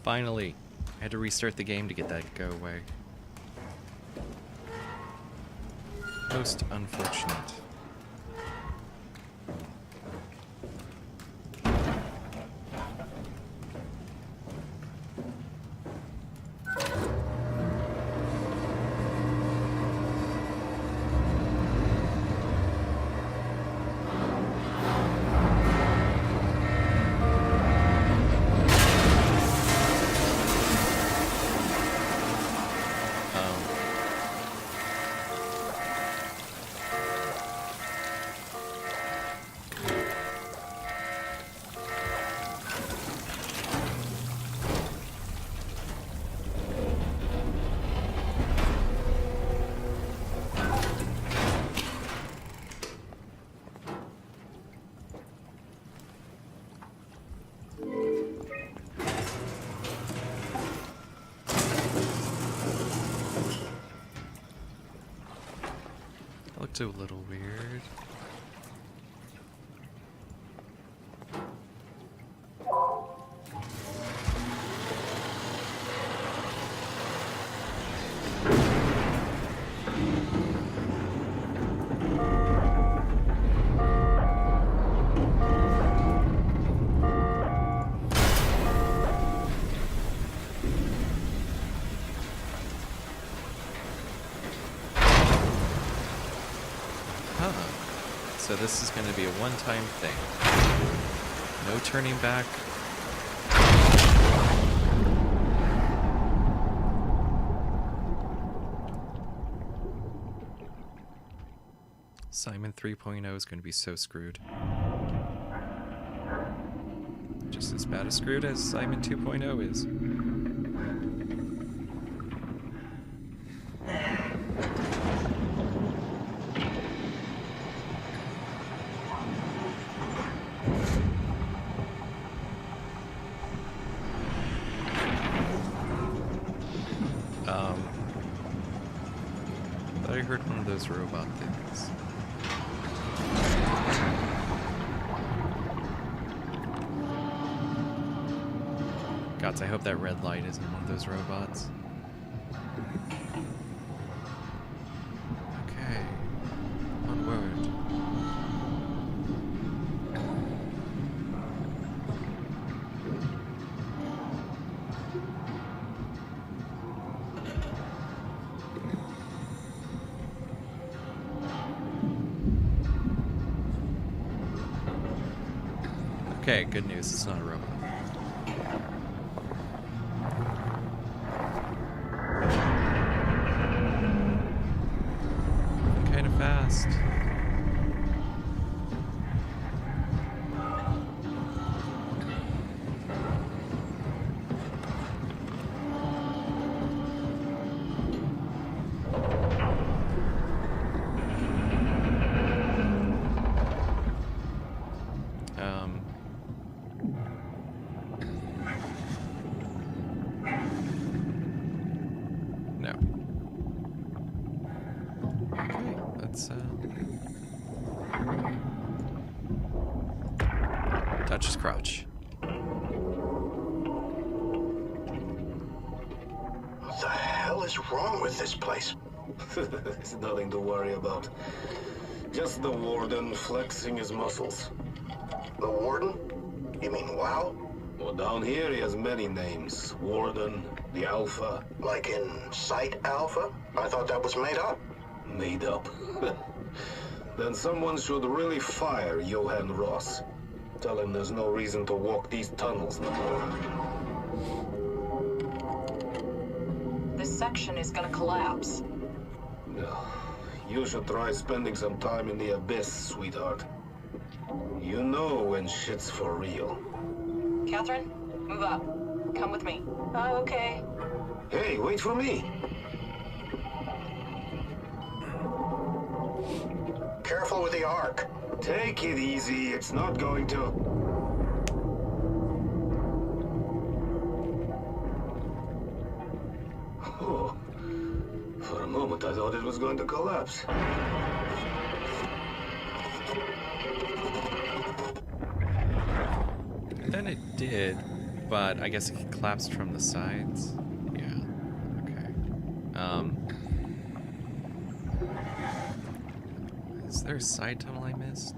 Finally. I had to restart the game to get that to go away. Most unfortunate. Looked a little weird. So this is going to be a one-time thing. No turning back. Simon 3.0 is going to be so screwed. Just as bad as screwed as Simon 2.0 is. I heard one of those robot things. Gods, I hope that red light isn't one of those robots. Okay. Onward. Okay, good news, it's not a robot. Kind of fast. No. Okay, let's touch his crotch. What the hell is wrong with this place? It's nothing to worry about. Just the warden flexing his muscles. The warden? You mean WoW? Well, down here he has many names. Warden, the Alpha. Like in Site Alpha? I thought that was made up. Made up. Then someone should really fire Johann Ross. Tell him there's no reason to walk these tunnels no more. This section is gonna collapse. You should try spending some time in the Abyss, sweetheart. You know when shit's for real. Catherine, move up. Come with me. Oh, okay. Hey, wait for me! Careful with the arc. Take it easy, it's not going to... Oh, for a moment I thought it was going to collapse. Then it did. But I guess it can collapse from the sides. Yeah. Okay. Is there a side tunnel I missed?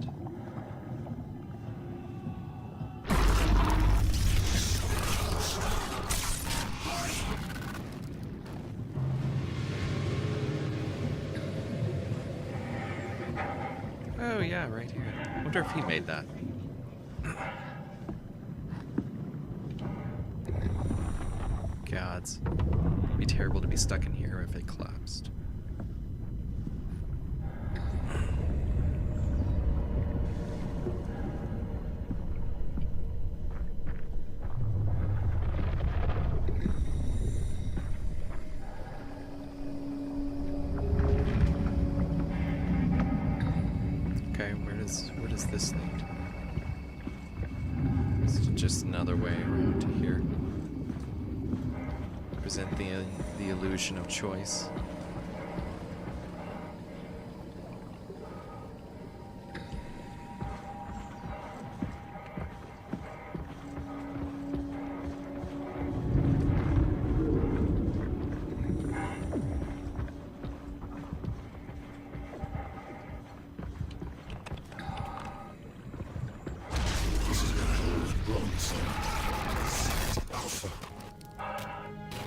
Oh yeah, right here. I wonder if he made that. Gods. It'd be terrible to be stuck in here if it collapsed. Okay, where does this lead? Is it just another way around to here? Present the illusion of choice.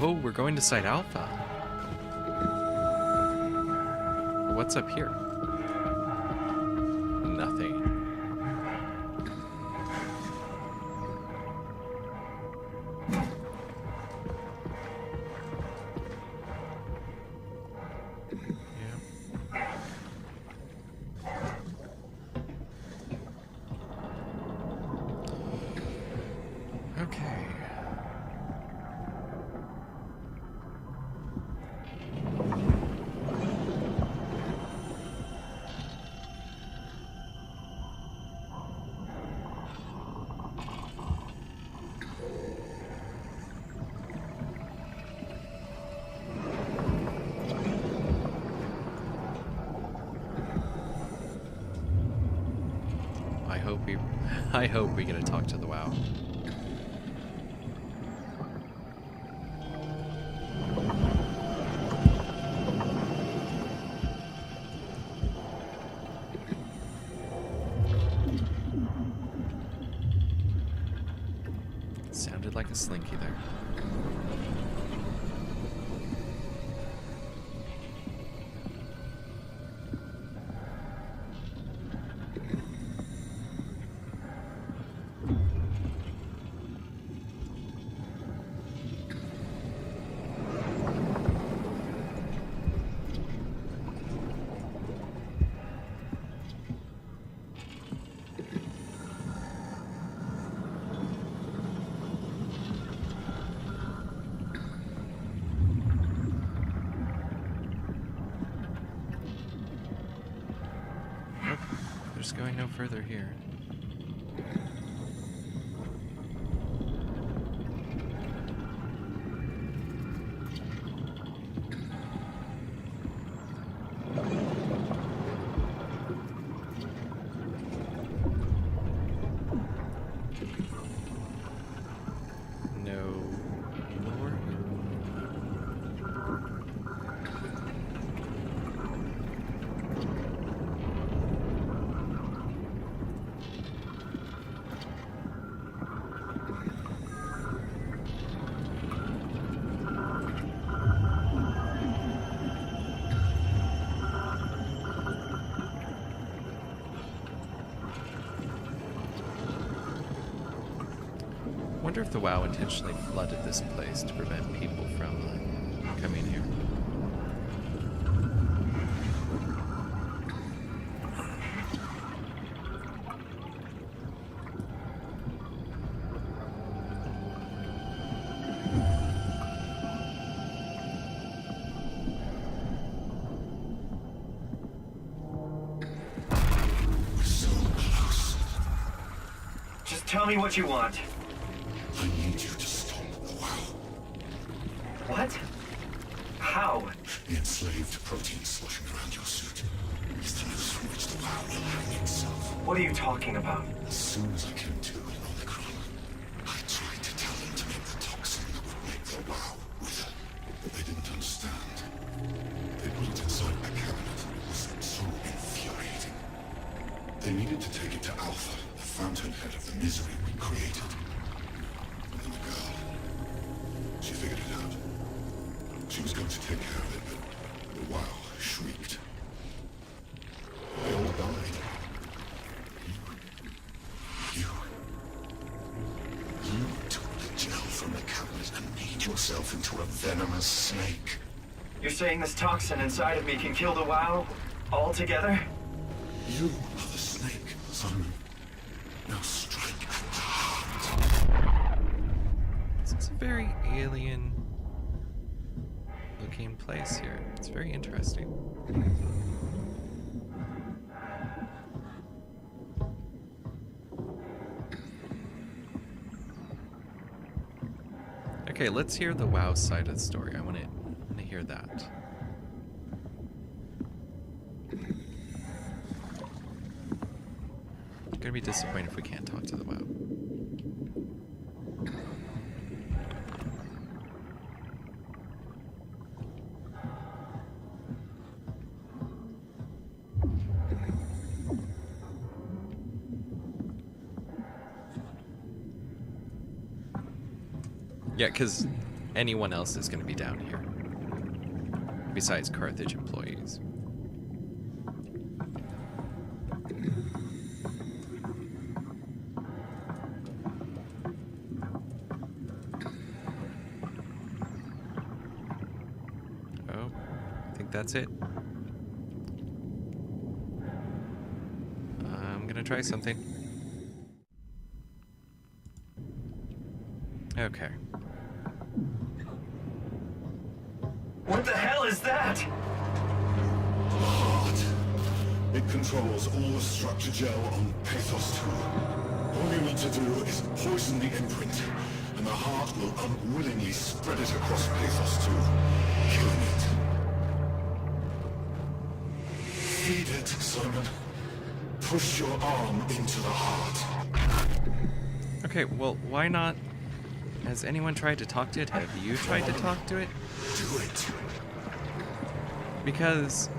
Oh, we're going to Site Alpha. What's up here? Nothing. Yeah. Okay. I hope we get to talk to the WoW. Sounded like a slinky there. Just going no further here. No more. Wonder if the WoW intentionally flooded this place to prevent people from coming here. Just tell me what you want. I need you to stop the WoW. What? How? The enslaved protein sloshing around your suit is the noose from which the WoW will hang itself. What are you talking about? As soon as I came to in Omicron, I tried to tell them figurehead of the misery we created. And then the girl. She figured it out. She was going to take care of it, but the wow shrieked. They all died. You took the gel from the cabinet and made yourself into a venomous snake. You're saying this toxin inside of me can kill the WoW altogether? You are the snake, Simon. Now strike at the heart. This is a very alien looking place here. It's very interesting. Okay, let's hear the WoW side of the story. I want to hear that. I'm gonna be disappointed if we can't talk to the WoW. Yeah, because anyone else is going to be down here. Besides Carthage employees. Oh, I think that's it. I'm going to try something. Okay. What the hell is that? The heart. It controls all the structure gel on Pathos 2. All you need to do is poison the imprint, and the heart will unwillingly spread it across Pathos 2, killing it. Feed it, Simon. Push your arm into the heart. Okay, well, why not? Has anyone tried to talk to it? Have you tried to talk to it? Do it. Because,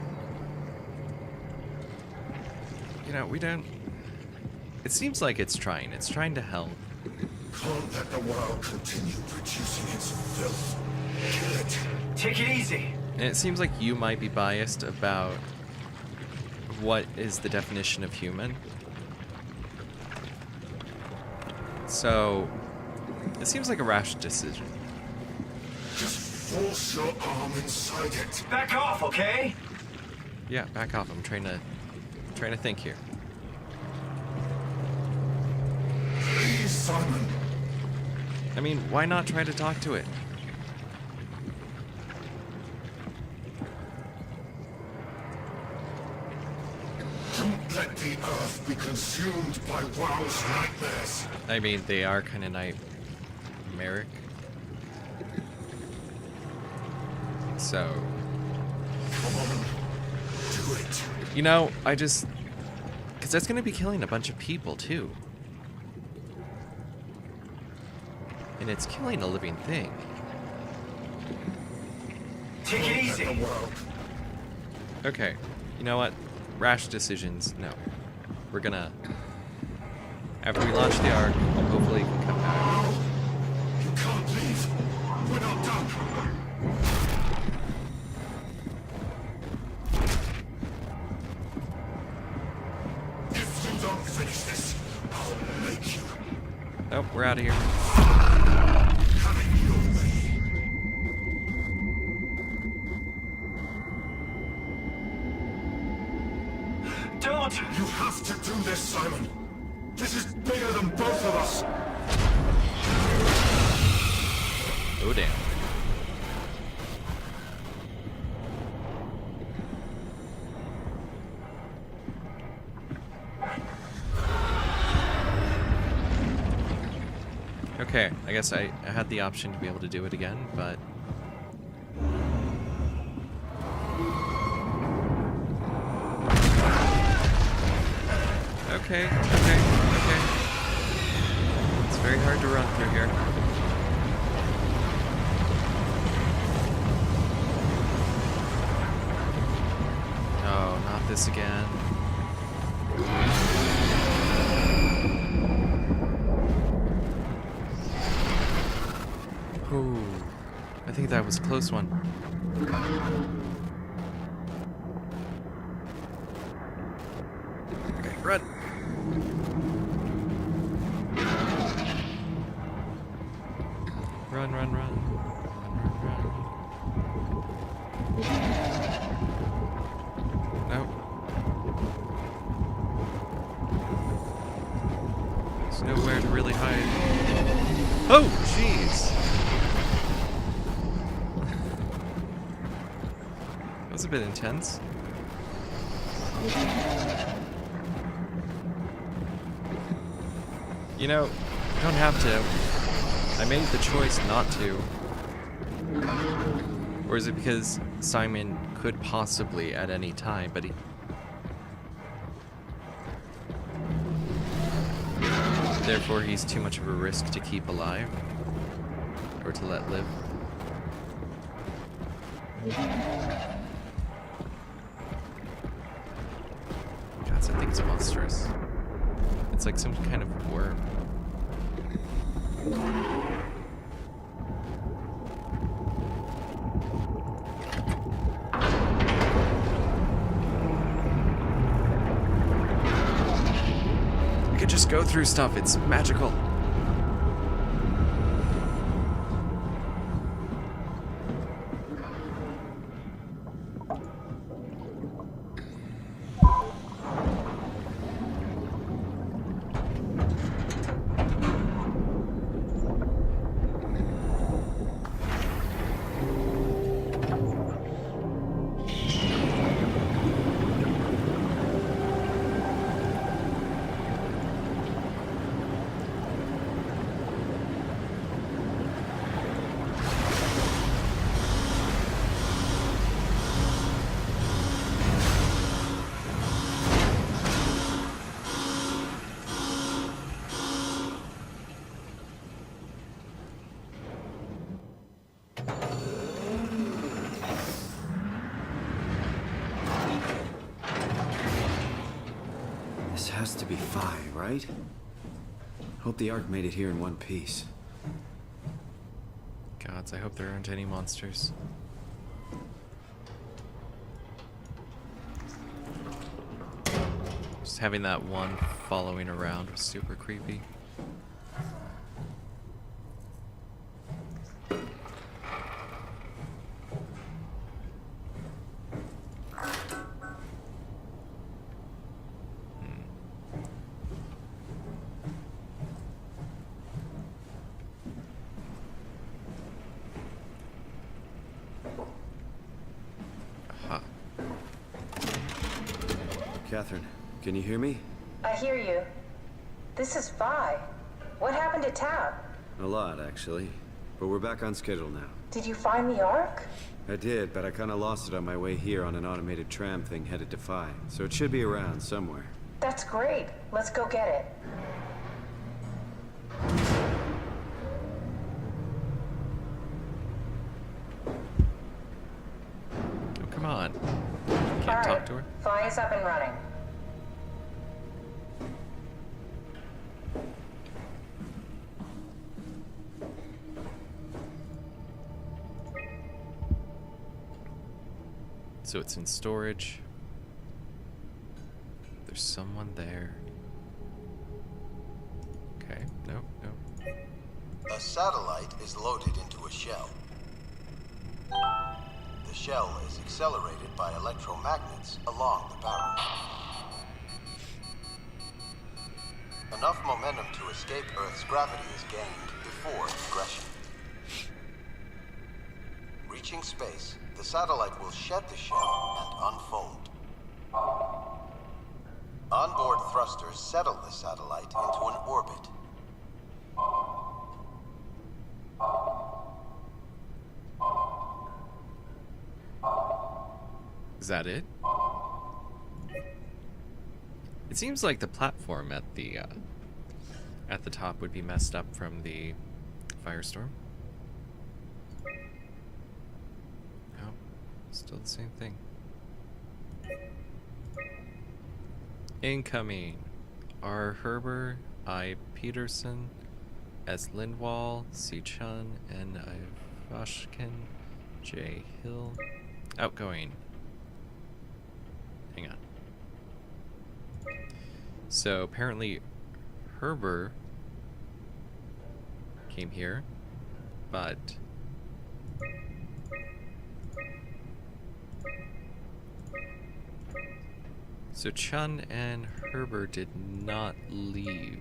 you know, we don't... It seems like it's trying. It's trying to help. Can't let the WoW continue producing its filth. Kill it. Take it easy. And it seems like you might be biased about what is the definition of human. So, it seems like a rash decision. Just force your arm inside it. Back off, okay? Yeah, back off. I'm trying to think here. Please, Simon. I mean, why not try to talk to it? Don't let the Earth be consumed by WoW's nightmares. I mean, they are kind of nightmaric. So, Come on. Do it. you know, because that's going to be killing a bunch of people, too. And it's killing a living thing. Take it Let the easy. WoW. Okay, you know what? Rash decisions, no. We're gonna... After we launch the Ark, hopefully it can come back. No. You can't leave. We're not done. If you don't finish this, I'll make you. Oh, we're out of here. Having your way. Don't! You have to do this, Simon. This is bigger than both of us. Oh, damn. Okay, I guess I had the option to be able to do it again, but... Okay. It's very hard to run through here. Oh, not this again. Ooh, I think that was a close one. Okay, run. Run, run, run. Run, run, run. Nope. There's nowhere to really hide. Oh, jeez. That was a bit intense. You know, you don't have to. I made the choice not to. Or is it because Simon could possibly at any time, but he... Therefore, he's too much of a risk to keep alive? Or to let live? God, I think it's monstrous. It's like some kind of worm. We could just go through stuff, it's magical. This has to be Phi, right? Hope the Ark made it here in one piece. Gods, I hope there aren't any monsters. Just having that one following around was super creepy. Catherine, can you hear me? I hear you. This is Phi. What happened to Tab? A lot, actually. But we're back on schedule now. Did you find the Ark? I did, but I kinda lost it on my way here on an automated tram thing headed to Phi. So it should be around somewhere. That's great. Let's go get it. Oh, come on. Can't talk to her? Phi is up and running. So it's in storage. There's someone there. Okay, no. A satellite is loaded into a shell. The shell is accelerated by electromagnets along the barrel. Enough momentum to escape Earth's gravity is gained before regression. Reaching space, the satellite will shed the shell and unfold. Onboard thrusters settle the satellite into an orbit. Is that it? It seems like the platform at the top would be messed up from the firestorm. No, still the same thing. Incoming. R. Herber, I. Peterson, S. Lindwall, C. Chun, N. Ivashkin, J. Hill. Outgoing. Hang on. So apparently Herber came here, but so Chun and Herber did not leave.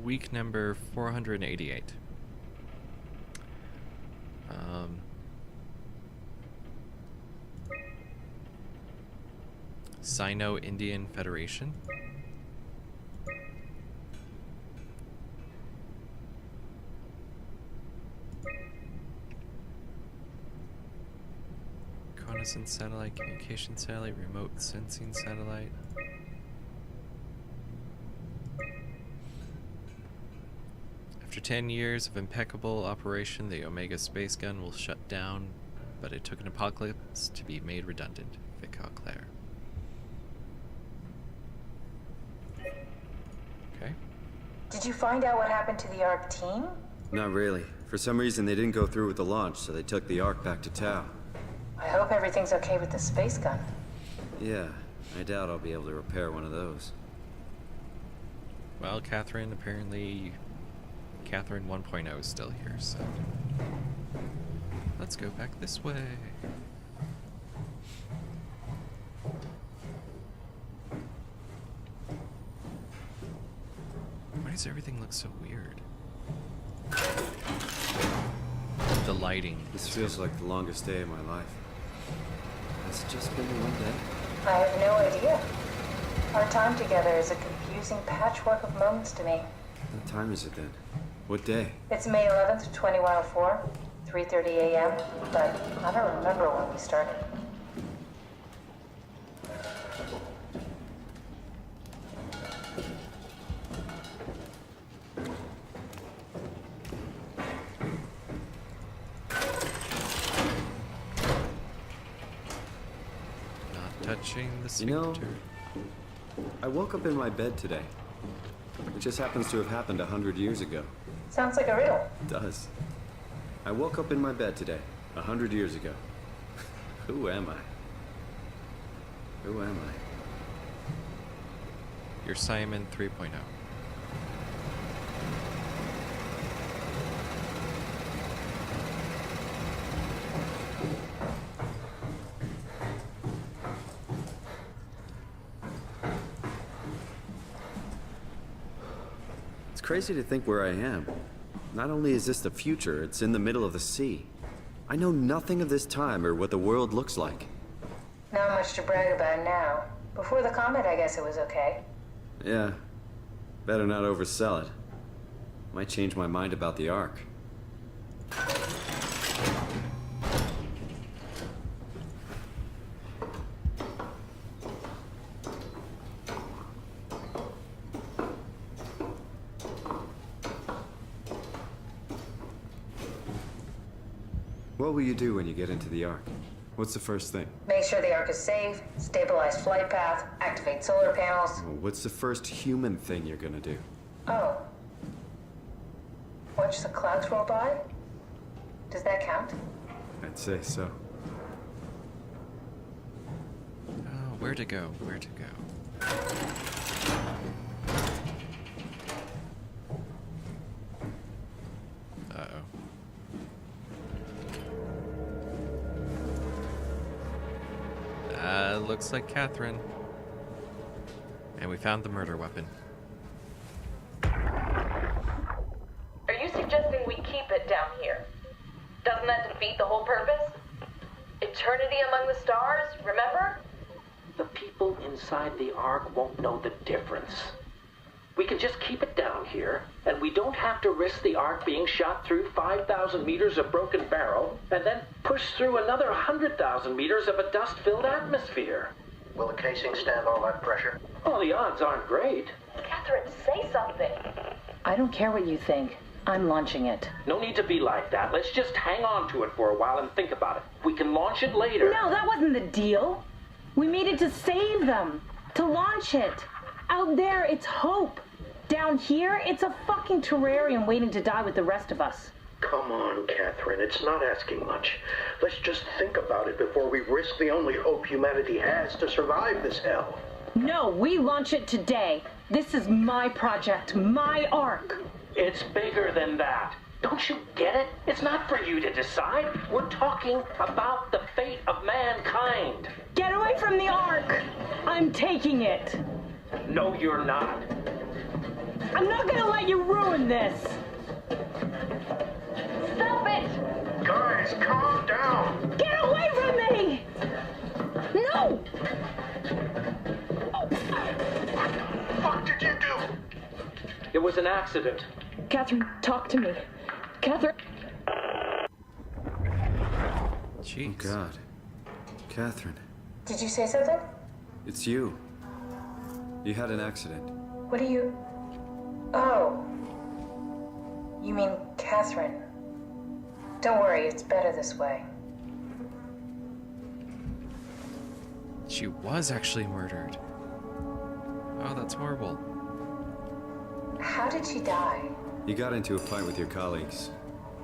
Week number 488. Sino-Indian Federation. Reconnaissance satellite, communication satellite, remote sensing satellite. After 10 years of impeccable operation, the Omega space gun will shut down, but it took an apocalypse to be made redundant. Vic Auclair. Okay. Did you find out what happened to the ARC team? Not really. For some reason, they didn't go through with the launch, so they took the Ark back to Tau. I hope everything's okay with the space gun. Yeah, I doubt I'll be able to repair one of those. Well, Catherine, apparently Catherine 1.0 is still here, so let's go back this way. Why does everything look so weird? The lighting. This feels like the longest day of my life. Has it just been one day? I have no idea. Our time together is a confusing patchwork of moments to me. What time is it then? What day? It's May 11th, 2104, 3:30 a.m., but I don't remember when we started. Not touching the You know, sphincter. I woke up in my bed today. It just happens to have happened 100 years ago. Sounds like a riddle. It does. I woke up in my bed today, 100 years ago. Who am I? Who am I? You're Simon 3.0. It's crazy to think where I am. Not only is this the future, it's in the middle of the sea. I know nothing of this time or what the world looks like. Not much to brag about now. Before the comet, I guess it was okay. Yeah. Better not oversell it. Might change my mind about the Ark. What will you do when you get into the Ark? What's the first thing? Make sure the Ark is safe, stabilize flight path, activate solar panels. Well, what's the first human thing you're gonna do? Oh. Watch the clouds roll by? Does that count? I'd say so. Oh, where to go? Where to go? Looks like Catherine. And we found the murder weapon. Are you suggesting we keep it down here? Doesn't that defeat the whole purpose? Eternity among the stars, remember? The people inside the Ark won't know the difference. We can just keep it down here, and we don't have to risk the Ark being shot through 5,000 meters of broken barrel, and then push through another 100,000 meters of a dust-filled atmosphere. Will the casing stand all that pressure? Well, the odds aren't great. Catherine, say something. I don't care what you think. I'm launching it. No need to be like that. Let's just hang on to it for a while and think about it. We can launch it later. No, that wasn't the deal. We made it to save them. To launch it. Out there, it's hope. Down here, it's a fucking terrarium waiting to die with the rest of us. Come on, Catherine. It's not asking much. Let's just think about it before we risk the only hope humanity has to survive this hell. No, we launch it today. This is my project, my Ark. It's bigger than that. Don't you get it? It's not for you to decide. We're talking about the fate of mankind. Get away from the Ark! I'm taking it. No, you're not. I'm not gonna let you ruin this. Stop it! Guys, calm down. Get away from me! No! What did you do? It was an accident. Catherine, talk to me. Catherine. Jeez. Oh, God. Catherine, Did you say something? it's you. You had an accident. What are you... Oh. You mean Catherine. Don't worry, it's better this way. She was actually murdered. Oh, that's horrible. How did she die? You got into a fight with your colleagues.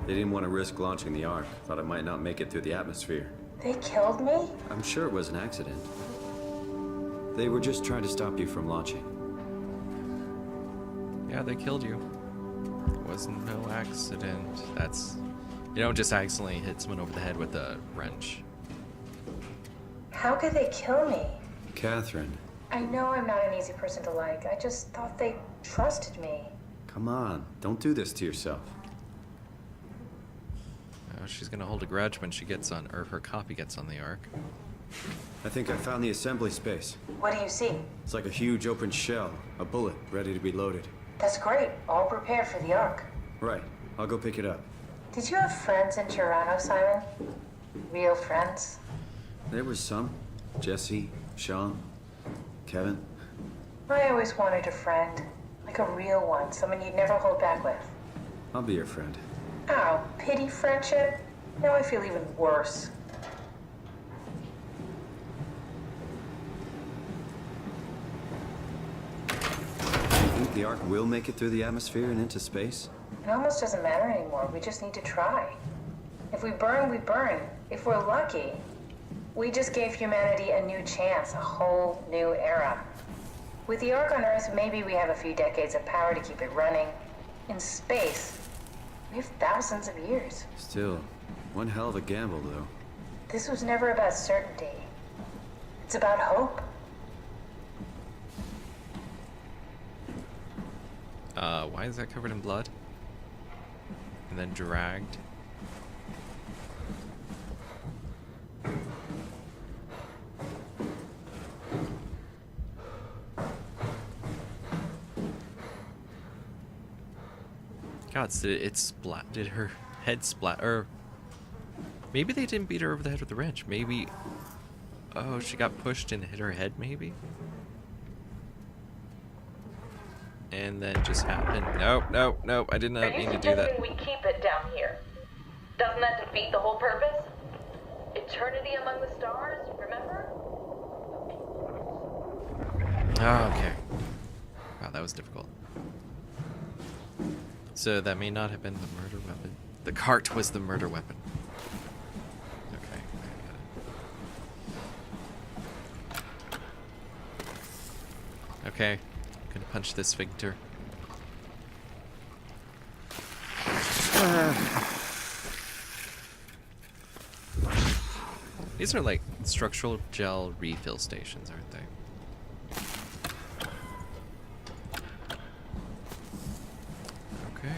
They didn't want to risk launching the Ark. Thought it might not make it through the atmosphere. They killed me? I'm sure it was an accident. They were just trying to stop you from launching. Yeah, they killed you. It wasn't no accident. That's... You don't just accidentally hit someone over the head with a wrench. How could they kill me? Catherine, I know I'm not an easy person to like. I just thought they trusted me. come on. Don't do this to yourself. Oh, she's gonna hold a grudge when she gets on, or her copy gets on the Ark. I think I found the assembly space. What do you see? It's like a huge open shell, a bullet ready to be loaded. That's great. All prepared for the Ark. Right, I'll go pick it up. Did you have friends in Toronto, Simon? Real friends? There was some. Jesse, Sean, Kevin. I always wanted a friend. Like a real one. Someone you'd never hold back with. I'll be your friend. Oh, pity friendship? Now I feel even worse. Do you think the Ark will make it through the atmosphere and into space? It almost doesn't matter anymore. We just need to try. If we burn, we burn. If we're lucky, we just gave humanity a new chance, a whole new era. With the Ark on Earth, maybe we have a few decades of power to keep it running. In space, we have thousands of years. Still, one hell of a gamble, though. This was never about certainty. It's about hope. Why is that covered in blood? And then dragged. God, did her head splat, or maybe they didn't beat her over the head with the wrench. Maybe, oh, she got pushed and hit her head, maybe? And then just happened. Nope, I did not mean to do that. Are you suggesting we keep it down here? Doesn't that defeat the whole purpose? Eternity among the stars, remember? Oh, okay. Wow, that was difficult. So that may not have been the murder weapon. The cart was the murder weapon. Okay, I got it. Okay, I'm gonna punch this sphincter. These are like structural gel refill stations, aren't they? Okay,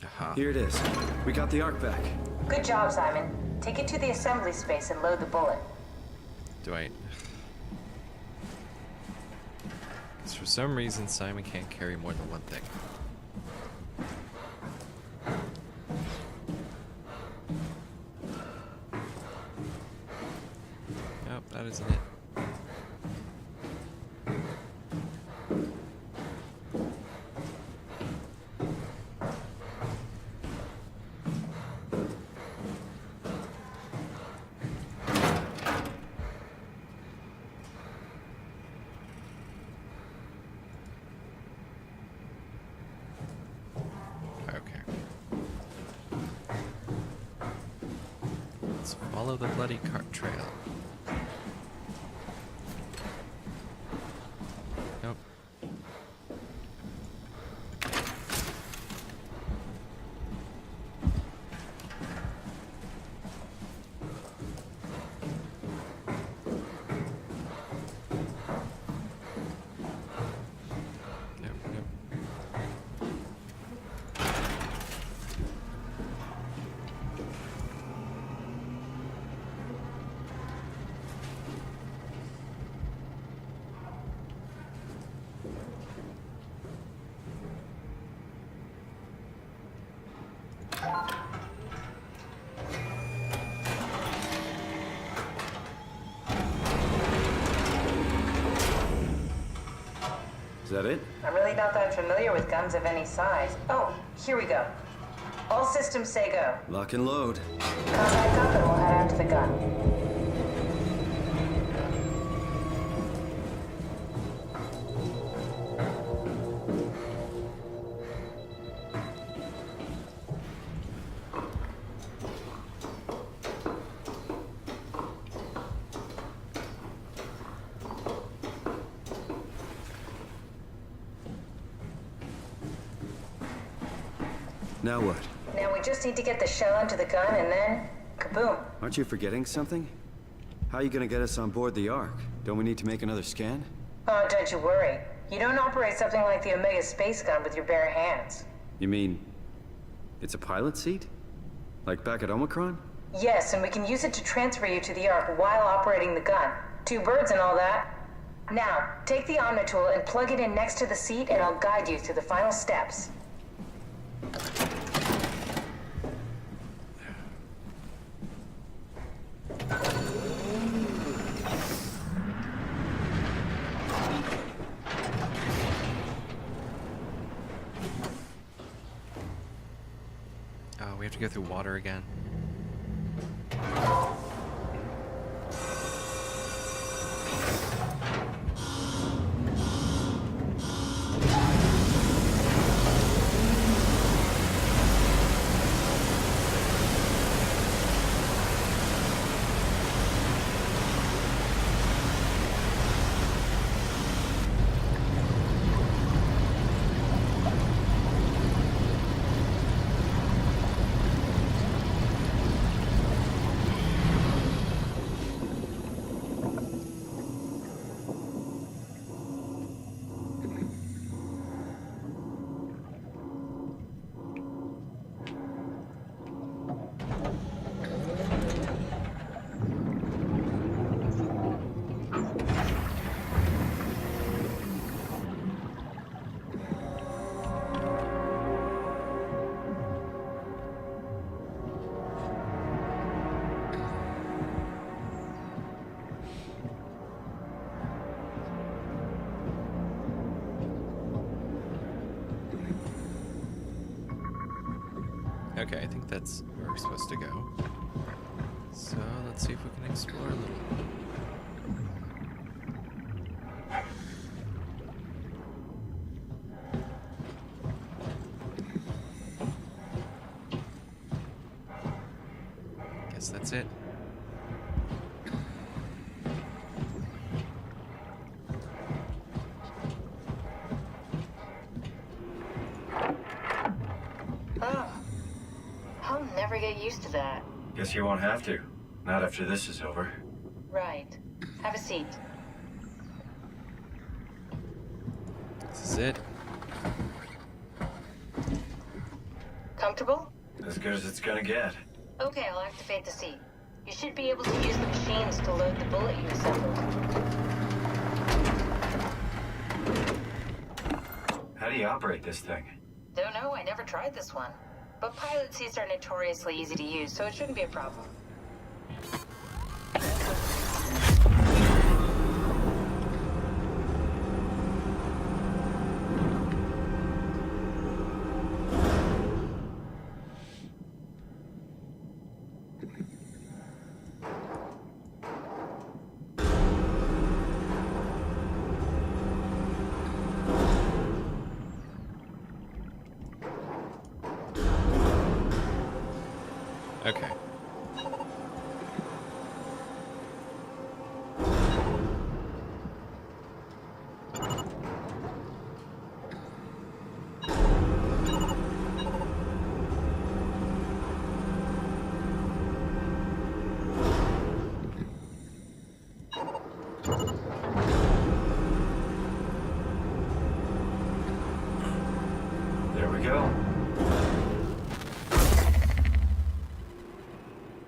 Aha. Here it is. We got the Ark back. Good job, Simon. Take it to the assembly space and load the bullet. Do I... Because for some reason Simon can't carry more than one thing. That isn't it. Follow the bloody cart trail. Nope. Nope, nope. Is that it? I'm really not that familiar with guns of any size. Oh, here we go. All systems say go. Lock and load. Contact up and we'll head out to the gun. Now what? Now we just need to get the shell into the gun and then, kaboom. Aren't you forgetting something? How are you gonna get us on board the Ark? Don't we need to make another scan? Oh, don't you worry. You don't operate something like the Omega space gun with your bare hands. You mean it's a pilot seat? Like back at Omicron? Yes, and we can use it to transfer you to the Ark while operating the gun. 2 birds and all that. Now, take the Omnitool and plug it in next to the seat and I'll guide you through the final steps. Oh, we have to go through water again. Okay, I think that's where we're supposed to go. So let's see if we can explore a little. Guess that's it. I'll never get used to that. Guess you won't have to. Not after this is over. Right. Have a seat. This is it. Comfortable? As good as it's gonna get. Okay, I'll activate the seat. You should be able to use the machines to load the bullet you assembled. How do you operate this thing? Don't know, I never tried this one. But pilot seats are notoriously easy to use, so it shouldn't be a problem. There we go.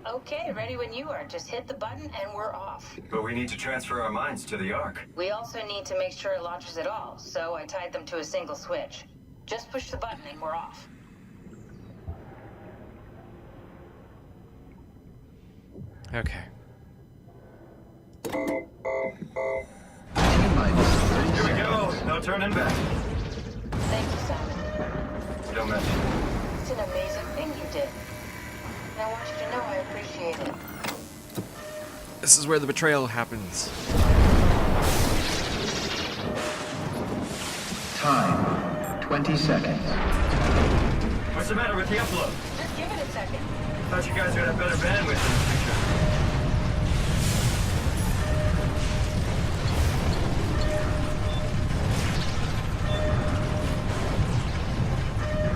Okay, ready when you are. Just hit the button and we're off. But we need to transfer our minds to the Ark. We also need to make sure it launches at all, so I tied them to a single switch. Just push the button and we're off. Okay. Here we go. No turning back. Thank you, Simon. Don't mention it. It's an amazing thing you did. And I want you to know I appreciate it. This is where the betrayal happens. Time, 20 seconds. What's the matter with the upload? Just give it a second. Thought you guys would have better bandwidth in the future.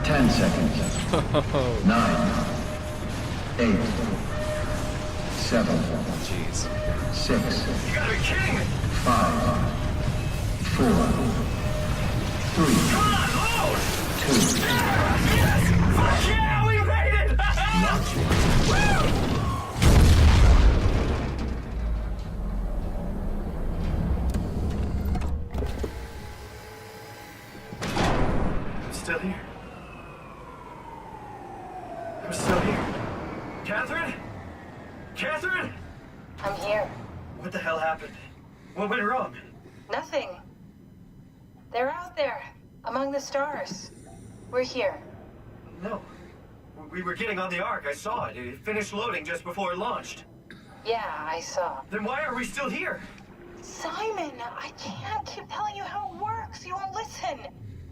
Ten seconds. 9, 8, 7, Jeez. 6, You gotta be kidding me! 5, 4, 3, Come on, load! 2, Yes! Fuck yeah, we made it! Woo! I'm still here. I'm still here. Catherine? Catherine? I'm here. What the hell happened? What went wrong? Nothing. They're out there, among the stars. We're here. No. We were getting on the Ark. I saw it. It finished loading just before it launched. Yeah, I saw. Then why are we still here? Simon, I can't keep telling you how it works. You won't listen.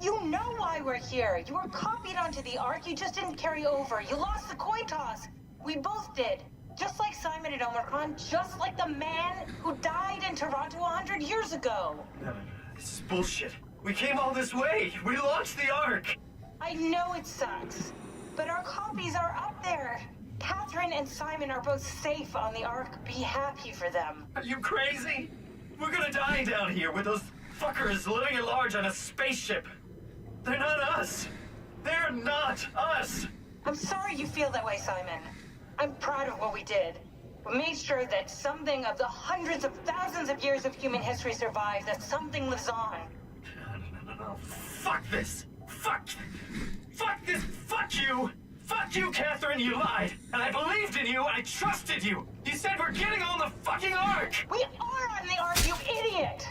You know why we're here. You were copied onto the Ark. You just didn't carry over. You lost the coin toss. We both did. Just like Simon at Omicron, just like the man who died in Toronto 100 years ago. No. This is bullshit. We came all this way. We launched the Ark. I know it sucks, but our copies are up there. Catherine and Simon are both safe on the Ark. Be happy for them. Are you crazy? We're gonna die down here with those fuckers living at large on a spaceship. They're not us. They're not us. I'm sorry you feel that way, Simon. I'm proud of what we did. We made sure that something of the hundreds of thousands of years of human history survives, that something lives on. No. Fuck this. Fuck this. Fuck you. Fuck you, Catherine. You lied. And I believed in you. I trusted you. You said we're getting on the fucking Ark. We are on the Ark, you idiot.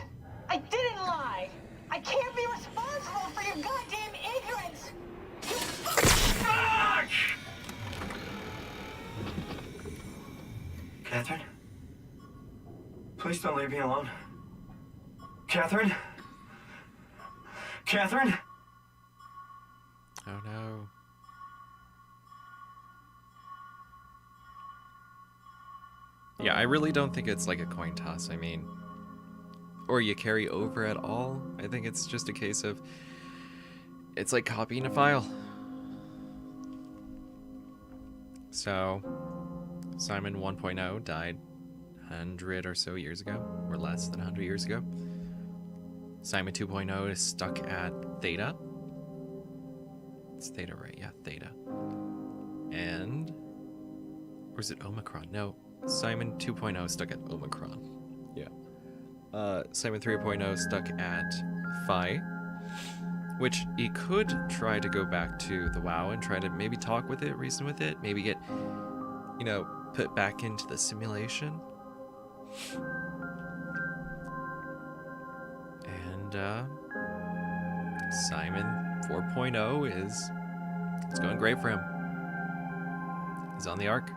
I didn't lie. I can't be responsible for your goddamn ignorance. You Fuck! Catherine? Please don't leave me alone. Catherine? Catherine? Oh no. Yeah, I really don't think it's like a coin toss. I mean, or you carry over at all. I think it's just a case of, it's like copying a file. So, Simon 1.0 died 100 or so years ago, or less than 100 years ago. Simon 2.0 is stuck at Theta. It's Theta, right? Yeah, Theta. And, or is it Omicron? No, Simon 2.0 stuck at Omicron. Yeah. Simon 3.0 stuck at Phi, which he could try to go back to the WoW and try to maybe talk with it, reason with it, maybe get, you know, put back into the simulation. And Simon 4.0 is, it's going great for him. He's on the Ark.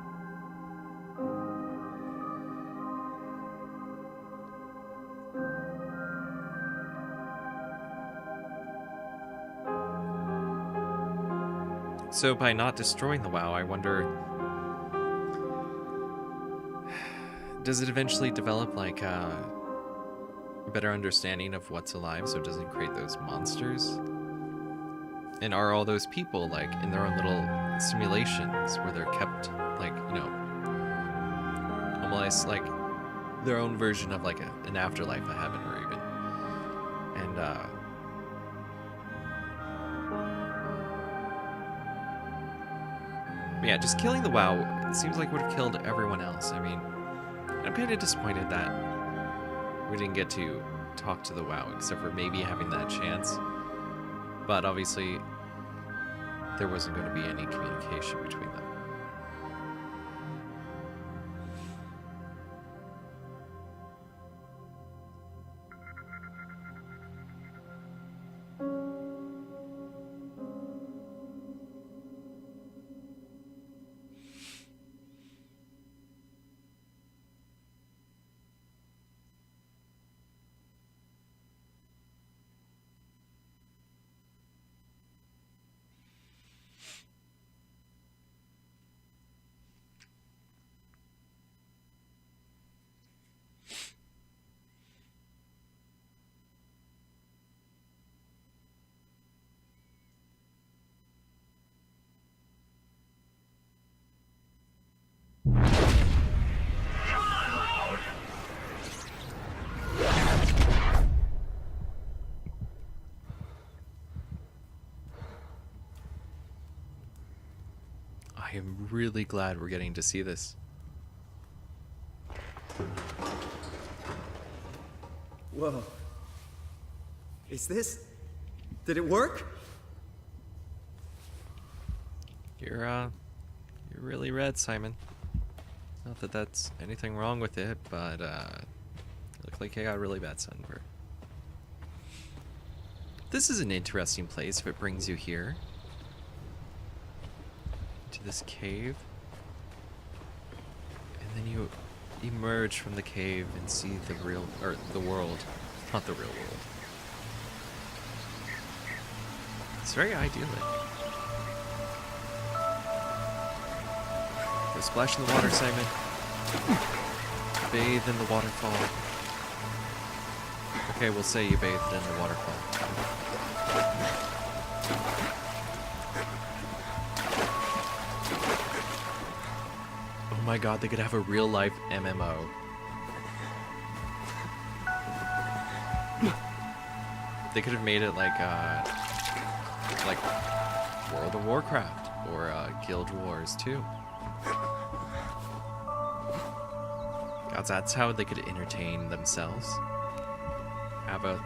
So by not destroying the WoW, I wonder, does it eventually develop like a better understanding of what's alive so it doesn't create those monsters? And are all those people like in their own little simulations where they're kept like, you know, almost like their own version of like an afterlife, a heaven, or even. And yeah, just killing the WoW, it seems like would have killed everyone else. I mean, I'm kind of disappointed that we didn't get to talk to the WoW, except for maybe having that chance. But obviously, there wasn't going to be any communication between them. I am really glad we're getting to see this. Whoa. Is this... Did it work? You're really red, Simon. Not that that's anything wrong with it, but you look like you got a really bad sunburn. This is an interesting place if it brings you here. To this cave. And then you emerge from the cave and see the real, or the world. Not the real world. It's very idyllic. Go splash in the water, Simon. Bathe in the waterfall. Okay, we'll say you bathed in the waterfall. Oh my god, they could have a real life MMO. They could have made it like World of Warcraft or Guild Wars 2. God, that's how they could entertain themselves. Have a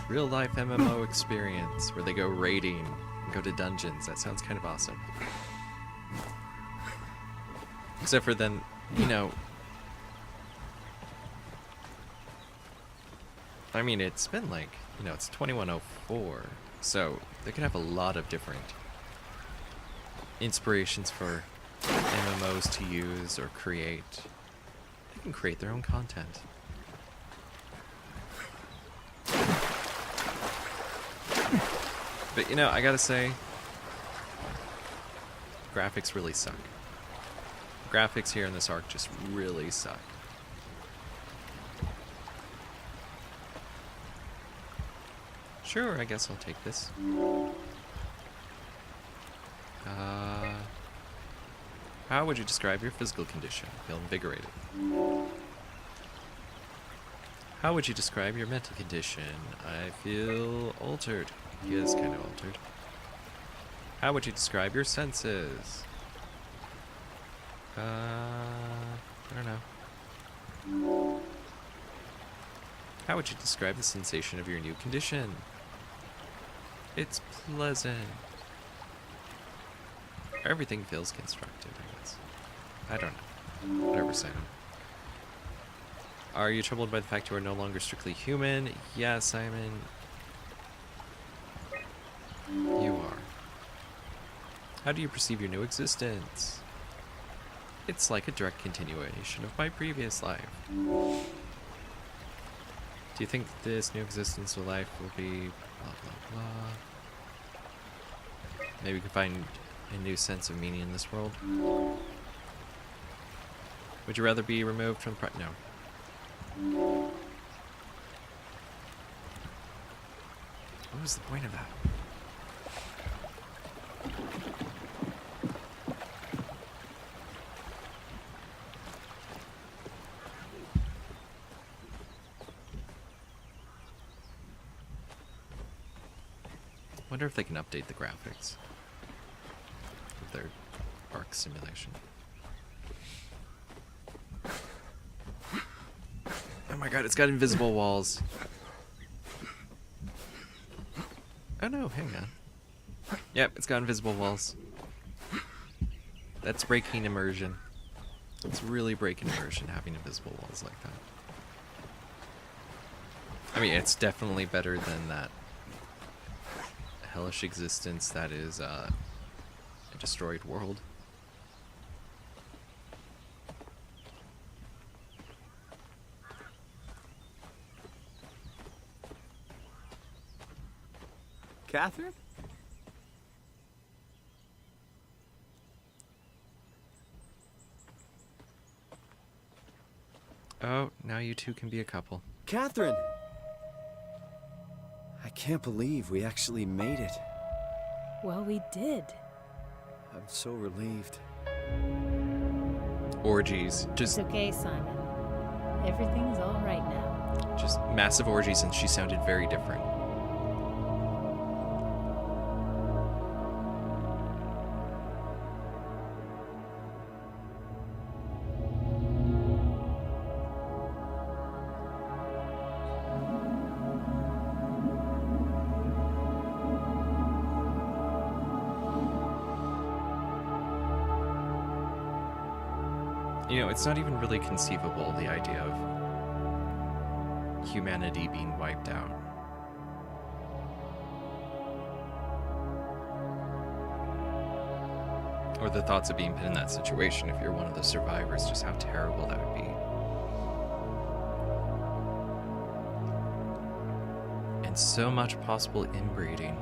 real life MMO experience where they go raiding and go to dungeons. That sounds kind of awesome. Except for then, you know, I mean, it's been like, you know, it's 2104, so they could have a lot of different inspirations for MMOs to use or create. They can create their own content. But, you know, I gotta say, graphics really suck. Graphics here in this arc just really suck. Sure, I guess I'll take this. How would you describe your physical condition? Feel invigorated. How would you describe your mental condition? I feel altered. He is kind of altered. How would you describe your senses? I don't know. How would you describe the sensation of your new condition? It's pleasant. Everything feels constructed, I guess. I don't know. Whatever, Simon. Are you troubled by the fact you are no longer strictly human? Yeah, Simon. You are. How do you perceive your new existence? It's like a direct continuation of my previous life. Do you think this new existence of life will be blah blah blah? Maybe we can find a new sense of meaning in this world? Would you rather be removed from the No. What was the point of that? Wonder if they can update the graphics of their Ark simulation. Oh my god, it's got invisible walls. Oh no, hang on. Yep, it's got invisible walls. That's breaking immersion. It's really breaking immersion having invisible walls like that. I mean, it's definitely better than that hellish existence that is a destroyed world. Catherine? Oh, now you two can be a couple. Catherine! I can't believe we actually made it. Well, we did. I'm so relieved. Orgies. Just It's okay, Simon. Everything's all right now. just massive orgies, and she sounded very different. You know, it's not even really conceivable, the idea of humanity being wiped out. Or the thoughts of being put in that situation if you're one of the survivors, just how terrible that would be. And so much possible inbreeding.